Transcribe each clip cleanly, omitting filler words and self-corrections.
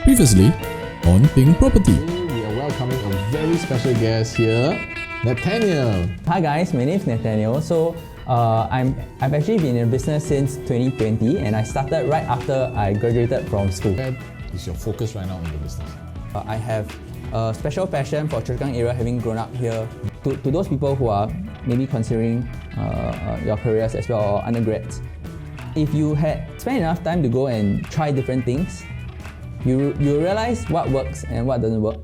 Previously on Pink Property. We are welcoming a very special guest here, Nathaniel. Hi guys, my name is Nathaniel. I've actually been in business since 2020 and I started right after I graduated from school. Where is your focus right now in the business? I have a special passion for Choa Chu Kang area, having grown up here. To those people who are maybe considering your careers as well, or undergrads, if you had spent enough time to go and try different things, you realize what works and what doesn't work.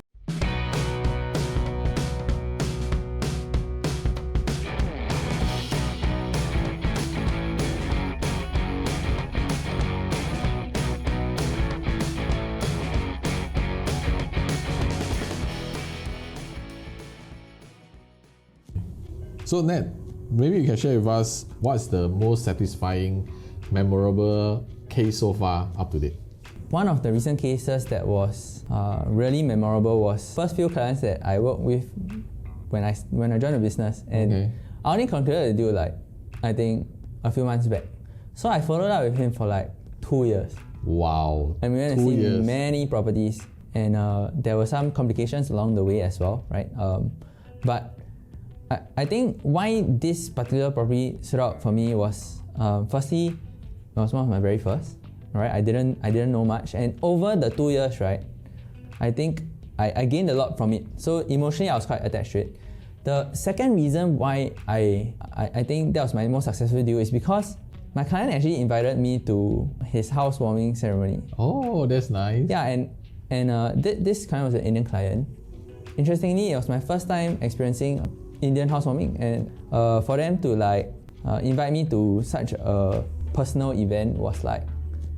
So Nat, maybe you can share with us what's the most satisfying, memorable case so far up to date? One of the recent cases that was really memorable was first few clients that I worked with when I joined the business, and I only concluded the deal I think a few months back. So I followed up with him for 2 years. Wow. And we went to see many properties, and there were some complications along the way as well, right? But I think why this particular property stood out for me was firstly, it was one of my very first. Right, I didn't know much, and over the 2 years, right, I think I gained a lot from it. So emotionally, I was quite attached to it. The second reason why I think that was my most successful deal is because my client actually invited me to his housewarming ceremony. Oh, that's nice. Yeah, and this client was an Indian client. Interestingly, it was my first time experiencing Indian housewarming, and for them to invite me to such a personal event was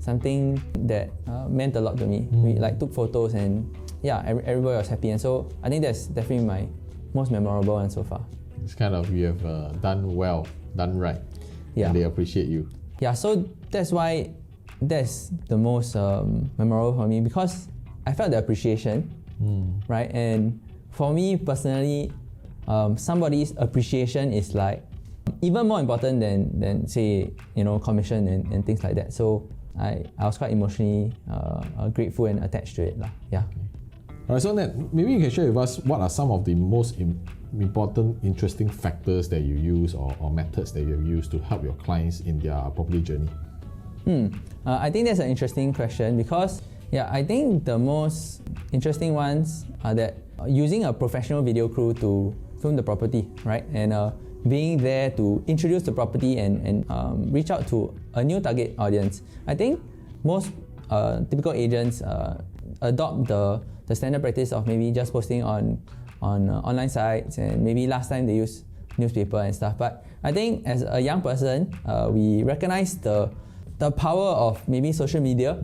something that meant a lot to me. We took photos, and yeah, everybody was happy, and so I think that's definitely my most memorable one so far. It's kind of, you have done well, done right, and they appreciate you. Yeah, so that's why that's the most memorable for me, because I felt the appreciation, right? And for me personally, somebody's appreciation is even more important than say, commission and things like that. So I was quite emotionally grateful and attached to it. Yeah. Alright, so Nat, maybe you can share with us what are some of the most important, interesting factors that you use or methods that you use to help your clients in their property journey? I think that's an interesting question, because I think the most interesting ones are that using a professional video crew to film the property, right? And being there to introduce the property and reach out to a new target audience. I think most typical agents adopt the standard practice of maybe just posting on online sites, and maybe last time they use newspaper and stuff. But I think as a young person, we recognize the power of maybe social media,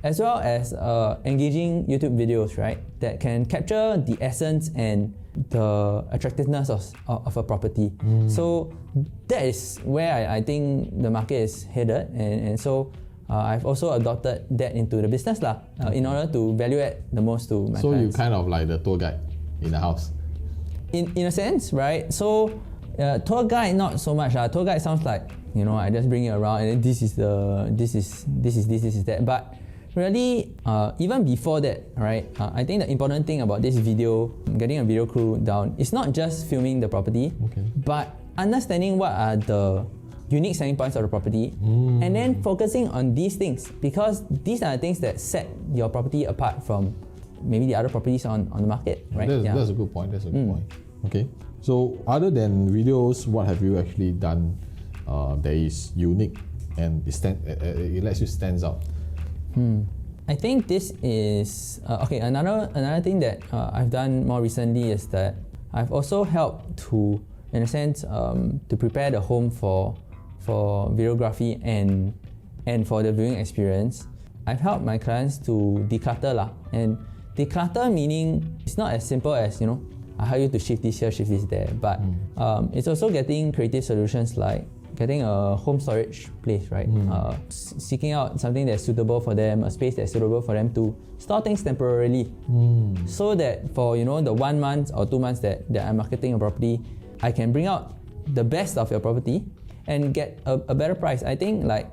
as well as engaging YouTube videos, right? That can capture the essence and the attractiveness of a property. So that is where I think the market is headed, and so I've also adopted that into the business in order to value add the most to my clients. So you kind of like the tour guide in the house? In a sense, right? So tour guide, not so much. Tour guide sounds like, I just bring you around and then this is that. But really, even before that, right? I think the important thing about this video, getting a video crew down, is not just filming the property, but understanding what are the unique selling points of the property, and then focusing on these things, because these are the things that set your property apart from maybe the other properties on the market, right? That's a good point. Okay. So other than videos, what have you actually done that is unique and it lets you stand out? I think this is another thing that I've done more recently is that I've also helped to, in a sense, to prepare the home for videography and for the viewing experience. I've helped my clients to declutter and declutter meaning it's not as simple as I help you to shift this here, shift this there, but it's also getting creative solutions like getting a home storage place, right? Seeking out something that's suitable for them, a space that's suitable for them to store things temporarily, so that for the 1 month or 2 months that I'm marketing a property, I can bring out the best of your property and get a better price. I think like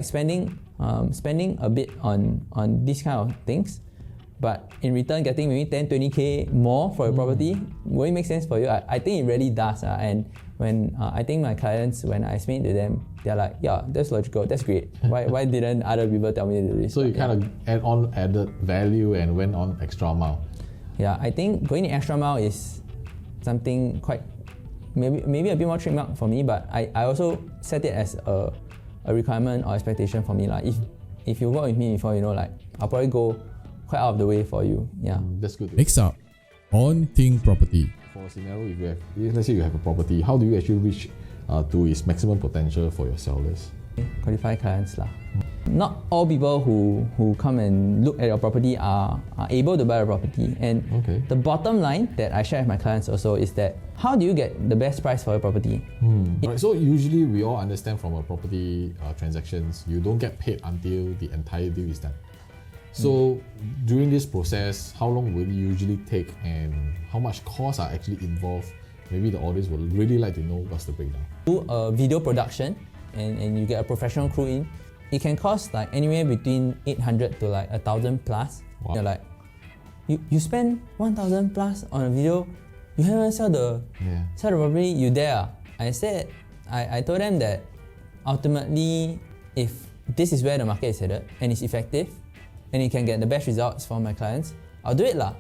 spending a bit on these kind of things but in return getting maybe 10, 20k more for your property, will it make sense for you? I think it really does. And when I think my clients, when I explain to them, they're like, yeah, that's logical, that's great. Why didn't other people tell me to do this? So you kind of added value and went on extra mile. Yeah, I think going the extra mile is something quite, maybe a bit more trademark for me, but I also set it as a requirement or expectation for me. Like if you work with me before, like I'll probably go quite out of the way for you. Yeah. That's good. Next up, on Think Property. For a scenario, let's say you have a property, how do you actually reach to its maximum potential for your sellers? Qualify clients lah. Not all people who come and look at your property are able to buy a property. And the bottom line that I share with my clients also is that how do you get the best price for your property? Right, so usually we all understand from a property transactions, you don't get paid until the entire deal is done. So during this process, how long will it usually take and how much costs are actually involved? Maybe the audience would really like to know what's the breakdown. Do a video production and you get a professional crew in, it can cost like anywhere between 800 to like 1,000 plus. Wow. You're like, you spend 1,000 plus on a video, you haven't sell the property, you there. I told them that ultimately, if this is where the market is headed and it's effective, and it can get the best results for my clients, I'll do it lah.